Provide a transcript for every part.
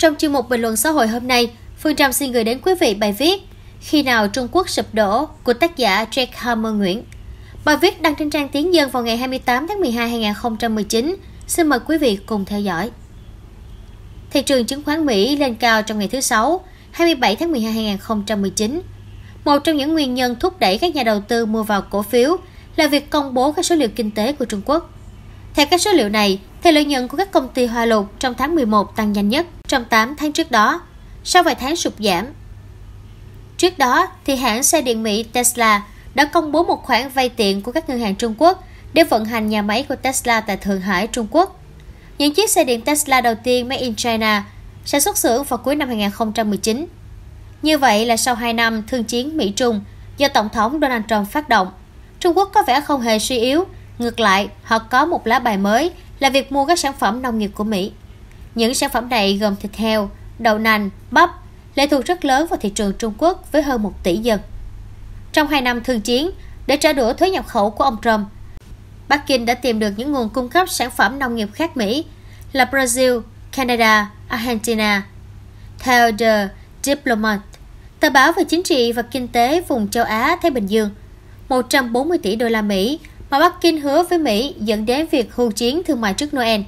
Trong chuyên mục bình luận xã hội hôm nay, Phương Trâm xin gửi đến quý vị bài viết Khi nào Trung Quốc sụp đổ của tác giả Jack Hammer Nguyễn. Bài viết đăng trên trang Tiến Dân vào ngày 28 tháng 12 2019. Xin mời quý vị cùng theo dõi. Thị trường chứng khoán Mỹ lên cao trong ngày thứ Sáu, 27 tháng 12 2019. Một trong những nguyên nhân thúc đẩy các nhà đầu tư mua vào cổ phiếu là việc công bố các số liệu kinh tế của Trung Quốc. Theo các số liệu này, thì lợi nhuận của các công ty Hoa Lục trong tháng 11 tăng nhanh nhất trong 8 tháng trước đó, sau vài tháng sụt giảm. Trước đó, thì hãng xe điện Mỹ Tesla đã công bố một khoản vay tiền của các ngân hàng Trung Quốc để vận hành nhà máy của Tesla tại Thượng Hải, Trung Quốc. Những chiếc xe điện Tesla đầu tiên made in China sẽ xuất xưởng vào cuối năm 2019. Như vậy là sau 2 năm thương chiến Mỹ-Trung do Tổng thống Donald Trump phát động, Trung Quốc có vẻ không hề suy yếu. Ngược lại, họ có một lá bài mới là việc mua các sản phẩm nông nghiệp của Mỹ. Những sản phẩm này gồm thịt heo, đậu nành, bắp, lệ thuộc rất lớn vào thị trường Trung Quốc với hơn 1 tỷ dân. Trong 2 năm thương chiến, để trả đũa thuế nhập khẩu của ông Trump, Bắc Kinh đã tìm được những nguồn cung cấp sản phẩm nông nghiệp khác Mỹ là Brazil, Canada, Argentina. Theo The Diplomat, tờ báo về chính trị và kinh tế vùng châu Á-Thái Bình Dương, 140 tỷ đô la Mỹ mà Bắc Kinh hứa với Mỹ dẫn đến việc hưu chiến thương mại trước Noel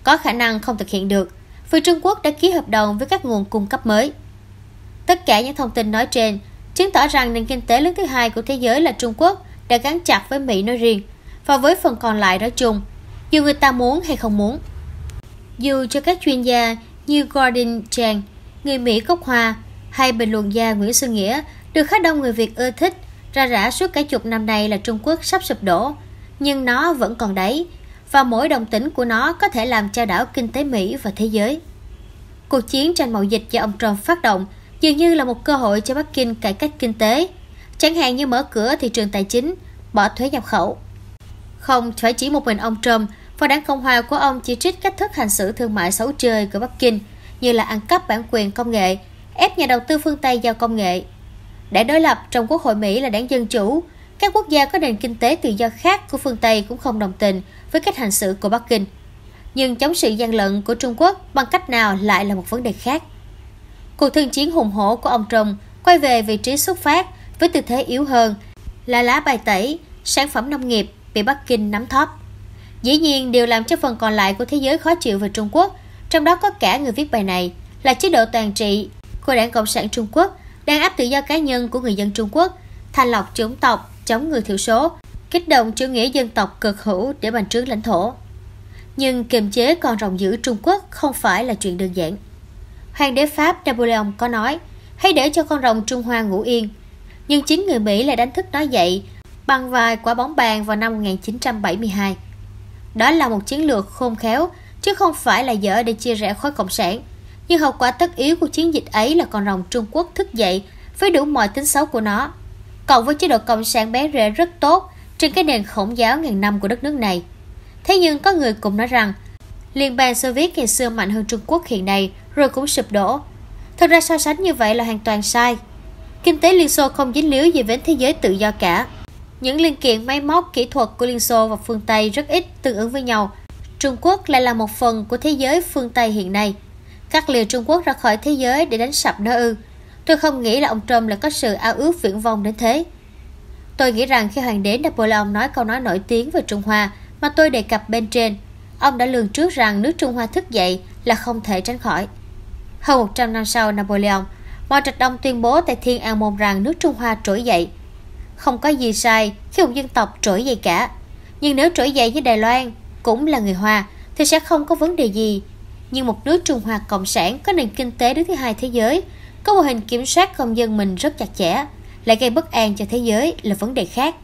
có khả năng không thực hiện được vì Trung Quốc đã ký hợp đồng với các nguồn cung cấp mới. Tất cả những thông tin nói trên chứng tỏ rằng nền kinh tế lớn thứ hai của thế giới là Trung Quốc đã gắn chặt với Mỹ nói riêng và với phần còn lại nói chung, dù người ta muốn hay không muốn. Dù cho các chuyên gia như Gordon Chang, người Mỹ gốc Hoa, hay bình luận gia Nguyễn Xuân Nghĩa được khá đông người Việt ưa thích ra rã suốt cả chục năm nay là Trung Quốc sắp sụp đổ, nhưng nó vẫn còn đấy, và mỗi đồng tĩnh của nó có thể làm chao đảo kinh tế Mỹ và thế giới. Cuộc chiến tranh mậu dịch do ông Trump phát động dường như là một cơ hội cho Bắc Kinh cải cách kinh tế, chẳng hạn như mở cửa thị trường tài chính, bỏ thuế nhập khẩu. Không phải chỉ một mình ông Trump và đảng Cộng hòa của ông chỉ trích cách thức hành xử thương mại xấu chơi của Bắc Kinh như là ăn cắp bản quyền công nghệ, ép nhà đầu tư phương Tây giao công nghệ. Đảng đối lập trong Quốc hội Mỹ là đảng Dân Chủ. Các quốc gia có nền kinh tế tự do khác của phương Tây cũng không đồng tình với cách hành xử của Bắc Kinh. Nhưng chống sự gian lận của Trung Quốc bằng cách nào lại là một vấn đề khác. Cuộc thương chiến hùng hổ của ông Trump quay về vị trí xuất phát với tư thế yếu hơn là lá bài tẩy, sản phẩm nông nghiệp bị Bắc Kinh nắm thóp. Dĩ nhiên, điều làm cho phần còn lại của thế giới khó chịu về Trung Quốc, trong đó có cả người viết bài này, là chế độ toàn trị của Đảng Cộng sản Trung Quốc đang áp tự do cá nhân của người dân Trung Quốc, thanh lọc chủng tộc, chống người thiểu số, kích động chủ nghĩa dân tộc cực hữu để bành trướng lãnh thổ. Nhưng kiềm chế con rồng dữ Trung Quốc không phải là chuyện đơn giản. Hoàng đế Pháp Napoleon có nói, hãy để cho con rồng Trung Hoa ngủ yên. Nhưng chính người Mỹ lại đánh thức nó dậy bằng vài quả bóng bàn vào năm 1972. Đó là một chiến lược khôn khéo, chứ không phải là dở để chia rẽ khối cộng sản. Nhưng hậu quả tất yếu của chiến dịch ấy là con rồng Trung Quốc thức dậy với đủ mọi tính xấu của nó, cộng với chế độ cộng sản bé rễ rất tốt trên cái nền khổng giáo ngàn năm của đất nước này. Thế nhưng có người cũng nói rằng Liên bang Xô Viết ngày xưa mạnh hơn Trung Quốc hiện nay rồi cũng sụp đổ. Thực ra so sánh như vậy là hoàn toàn sai. Kinh tế Liên Xô không dính líu gì đến thế giới tự do cả. Những linh kiện máy móc kỹ thuật của Liên Xô và phương Tây rất ít tương ứng với nhau. Trung Quốc lại là một phần của thế giới phương Tây hiện nay. Cắt lìa Trung Quốc ra khỏi thế giới để đánh sập nó ư? Tôi không nghĩ là ông Trump lại có sự ao ước viển vông đến thế. Tôi nghĩ rằng khi hoàng đế Napoleon nói câu nói nổi tiếng về Trung Hoa mà tôi đề cập bên trên, ông đã lường trước rằng nước Trung Hoa thức dậy là không thể tránh khỏi. Hơn 100 năm sau Napoleon, Mao Trạch Đông tuyên bố tại Thiên An Môn rằng nước Trung Hoa trỗi dậy. Không có gì sai khi một dân tộc trỗi dậy cả. Nhưng nếu trỗi dậy như Đài Loan, cũng là người Hoa, thì sẽ không có vấn đề gì. Nhưng một nước Trung Hoa Cộng sản có nền kinh tế đứng thứ hai thế giới, có mô hình kiểm soát công dân mình rất chặt chẽ, lại gây bất an cho thế giới là vấn đề khác.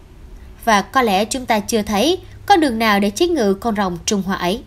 Và có lẽ chúng ta chưa thấy có đường nào để chế ngự con rồng Trung Hoa ấy.